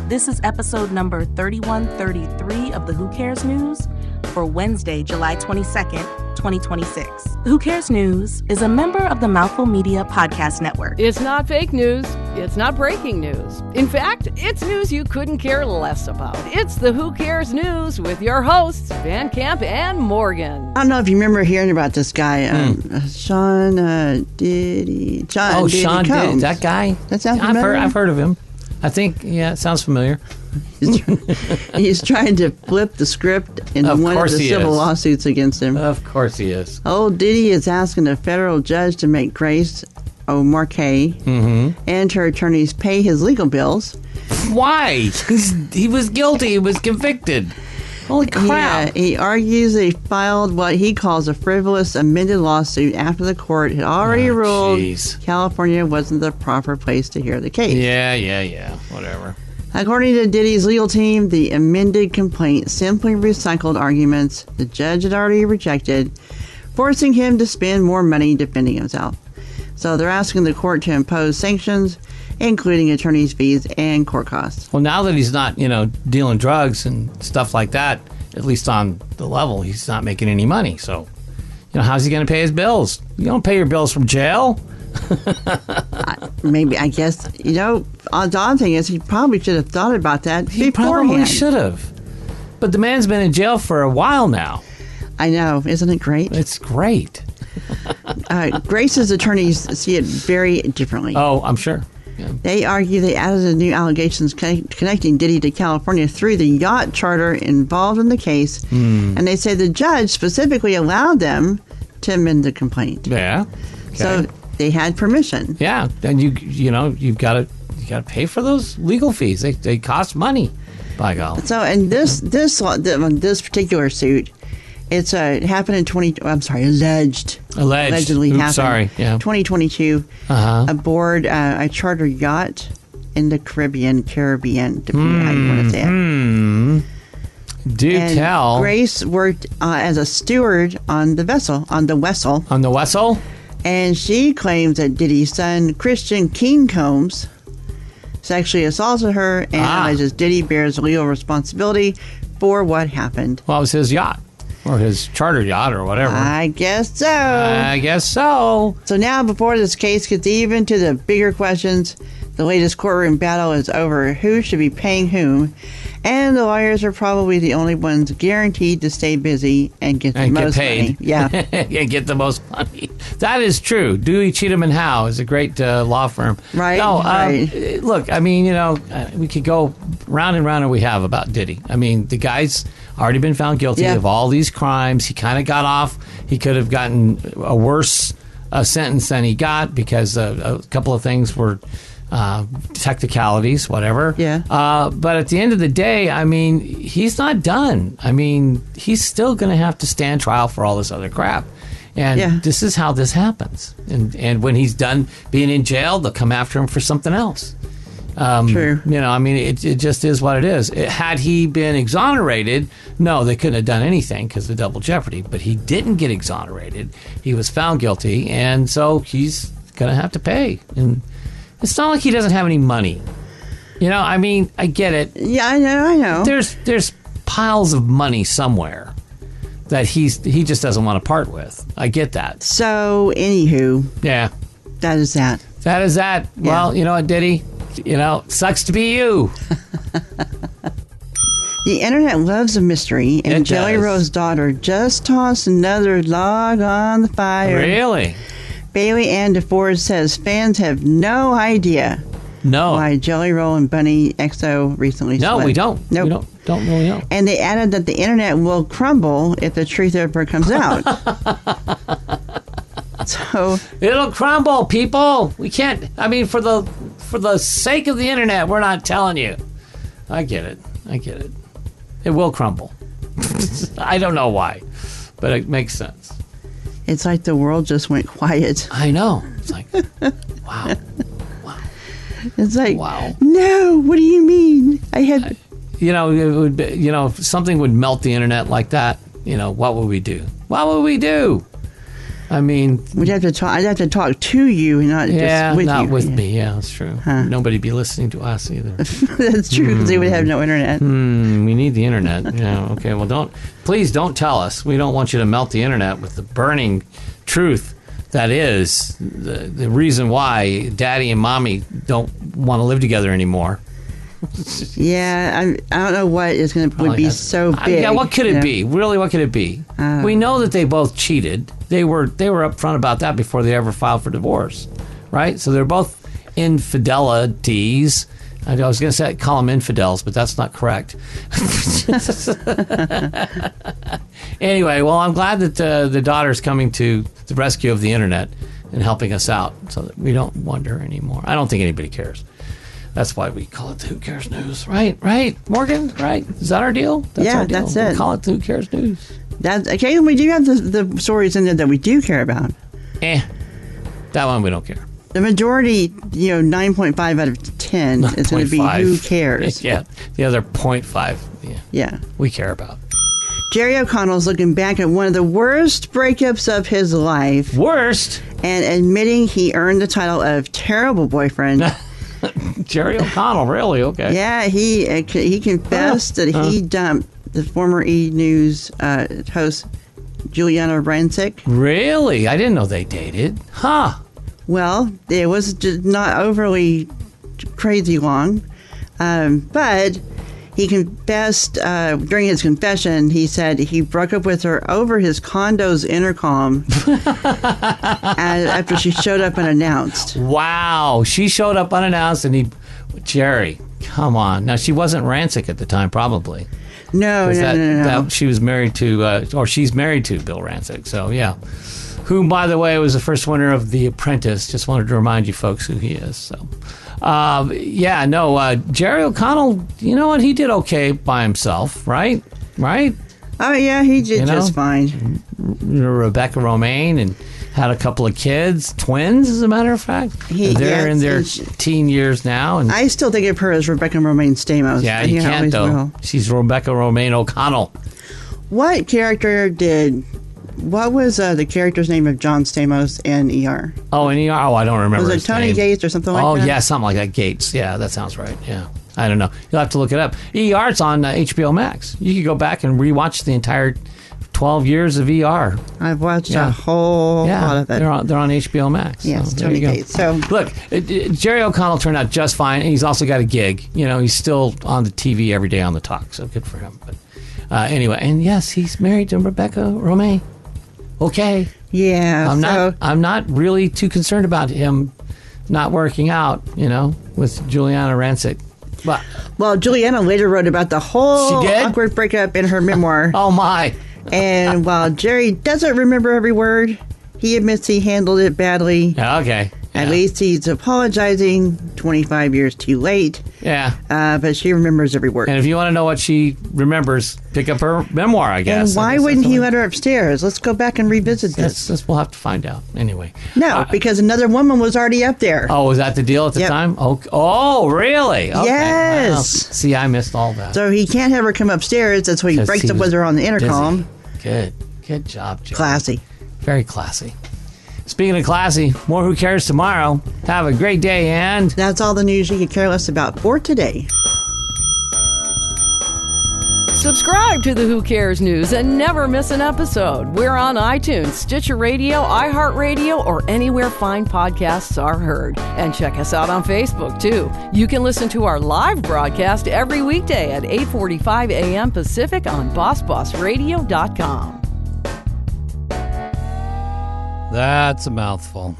This is episode number 3133 of the Who Cares News for Wednesday, July 22nd, 2026. Who Cares News is a member of the Mouthful Media Podcast Network. It's not fake news. It's not breaking news. In fact, it's news you couldn't care less about. It's the Who Cares News with your hosts, Van Camp and Morgan. I don't know if you remember hearing about this guy, Sean Diddy. Sean Diddy. That guy? That sounds familiar? I've heard of him. I think, yeah, it sounds familiar. He's trying to flip the script in one of the civil lawsuits against him. Of course he is. Old Diddy is asking a federal judge to make Grace O'Marcaigh and her attorneys pay his legal bills. Why? He was guilty. He was convicted. Holy crap. He argues they filed what he calls a frivolous amended lawsuit after the court had already ruled California wasn't the proper place to hear the case. Yeah. Whatever. According to Diddy's legal team, the amended complaint simply recycled arguments the judge had already rejected, forcing him to spend more money defending himself. So they're asking the court to impose sanctions, including attorney's fees and court costs. Well, now that he's not, dealing drugs and stuff like that, at least on the level, he's not making any money. So, how's he going to pay his bills? You don't pay your bills from jail. I guess, the odd thing is he probably should have thought about that beforehand. He probably should have. But the man's been in jail for a while now. I know. Isn't it great? It's great. Grace's attorneys see it very differently. Oh, I'm sure. Yeah. They argue they added the new allegations connecting Diddy to California through the yacht charter involved in the case, and they say the judge specifically allowed them to amend the complaint. Yeah. Okay. So they had permission. Yeah, and you've got to pay for those legal fees. They cost money. By God. So in this particular suit, it happened in allegedly happened. 2022 aboard a charter yacht in the Caribbean, depending on how you want to say it. Do tell. Grace worked as a steward on the vessel. And she claims that Diddy's son, Christian King Combs, sexually assaulted her and alleges Diddy bears legal responsibility for what happened. Well, it was his yacht. Or his charter yacht or whatever. I guess so. So now, before this case gets even to the bigger questions, the latest courtroom battle is over who should be paying whom, and the lawyers are probably the only ones guaranteed to stay busy and get the most money. Yeah. And get the most money. That is true. Dewey, Cheatham & Howe is a great law firm. Right. No, right. Look, we could go round and round, and we have about Diddy. The guy's already been found guilty of all these crimes. He kind of got off. He could have gotten a worse sentence than he got because a couple of things were technicalities, whatever. Yeah. But at the end of the day, he's not done. He's still going to have to stand trial for all this other crap. And this is how this happens. And when he's done being in jail, they'll come after him for something else. True. It just is what it is. Had he been exonerated, no, they couldn't have done anything because of double jeopardy. But he didn't get exonerated. He was found guilty, and so he's going to have to pay. And it's not like he doesn't have any money. I get it. Yeah, I know. There's piles of money somewhere that he just doesn't want to part with. I get that. So, anywho. Yeah. That is that. That is that. Yeah. Well, you know what, Diddy? Sucks to be you. The internet loves a mystery, and Jelly Roll's daughter just tossed another log on the fire. Really? Bailee Ann DeFord says fans have no idea why Jelly Roll and Bunnie XO recently split. No, we don't. Nope. We don't really know. And they added that the internet will crumble if the truth ever comes out. So it'll crumble, people. We can't. For the sake of the internet, we're not telling you. I get it. It will crumble. I don't know why, but it makes sense. It's like the world just went quiet. I know. It's like, wow. It's like, wow. No, what do you mean? I had. It would be, if something would melt the internet like that, what would we do? What would we do? I mean, I'd have to talk to you, and not just with you. not with me. Yeah, that's true. Nobody'd be listening to us either. That's true, because they would have no internet. We need the internet. Yeah. Okay. Well, please don't tell us. We don't want you to melt the internet with the burning truth that is the reason why Daddy and Mommy don't want to live together anymore. Yeah, I don't know what would be so big. Yeah, what could it be? Really, what could it be? We know that they both cheated. They were upfront about that before they ever filed for divorce, right? So they're both infidelities. I was going to call them infidels, but that's not correct. Anyway, well, I'm glad that the daughter's coming to the rescue of the internet and helping us out so that we don't wonder anymore. I don't think anybody cares. That's why we call it the Who Cares News. Right, Morgan? Right? Is that our deal? That's our deal. That's it. We call it the Who Cares News. Occasionally we do have the stories in there that we do care about. That one we don't care. The majority, 9.5 out of 10 is going to be Who Cares. Yeah, the other 0.5, yeah, we care about. Jerry O'Connell's looking back at one of the worst breakups of his life. Worst? And admitting he earned the title of terrible boyfriend. Jerry O'Connell, really? Okay. Yeah, he confessed that he dumped the former E! News host Juliana Rancic. Really? I didn't know they dated. Huh. Well, it was just not overly crazy long, but he confessed during his confession. He said he broke up with her over his condo's intercom after she showed up unannounced. Wow, she showed up unannounced, and Jerry, come on. Now she wasn't Rancic at the time, probably. No. She was married to, or she's married to Bill Rancic. So yeah. Who, by the way, was the first winner of The Apprentice. Just wanted to remind you folks who he is. So, Jerry O'Connell, you know what? He did okay by himself, right? Right? Oh, yeah, he did just fine. Rebecca Romaine, and had a couple of kids, twins, as a matter of fact. They're in their teen years now. And I still think of her as Rebecca Romaine Stamos. Yeah, you can't, though. Will. She's Rebecca Romaine O'Connell. What was the character's name of John Stamos in ER? Oh, in ER? Oh, I don't remember. Was it Tony Gates or something like that? Oh, yeah, something like that. Gates. Yeah, that sounds right. Yeah. I don't know. You'll have to look it up. ER's on HBO Max. You could go back and rewatch the entire 12 years of ER. I've watched a whole lot of it. They're on HBO Max. Yes, so Tony Gates. So look, Jerry O'Connell turned out just fine. And he's also got a gig. He's still on the TV every day on the talk. So good for him. But anyway, and yes, he's married to Rebecca Romaine. Okay. Yeah. I'm not really too concerned about him not working out, with Juliana Rancic. But, well, Juliana later wrote about the whole awkward breakup in her memoir. Oh, my. And while Jerry doesn't remember every word, he admits he handled it badly. Okay. At least he's apologizing 25 years too late. Yeah. But she remembers every word. And if you want to know what she remembers, pick up her memoir, I guess. And why wouldn't he let her upstairs? Let's go back and revisit this. We'll have to find out. Anyway. No, because another woman was already up there. Oh, was that the deal at the time? Oh, really? Okay. Yes. Wow. See, I missed all that. So he can't have her come upstairs. That's why he breaks up with her on the intercom. Busy. Good job, Joe. Classy. Very classy. Speaking of classy, more Who Cares tomorrow. Have a great day, and that's all the news you could care less about for today. Subscribe to the Who Cares News and never miss an episode. We're on iTunes, Stitcher Radio, iHeartRadio, or anywhere fine podcasts are heard. And check us out on Facebook, too. You can listen to our live broadcast every weekday at 8:45 a.m. Pacific on BossBossRadio.com. That's a mouthful.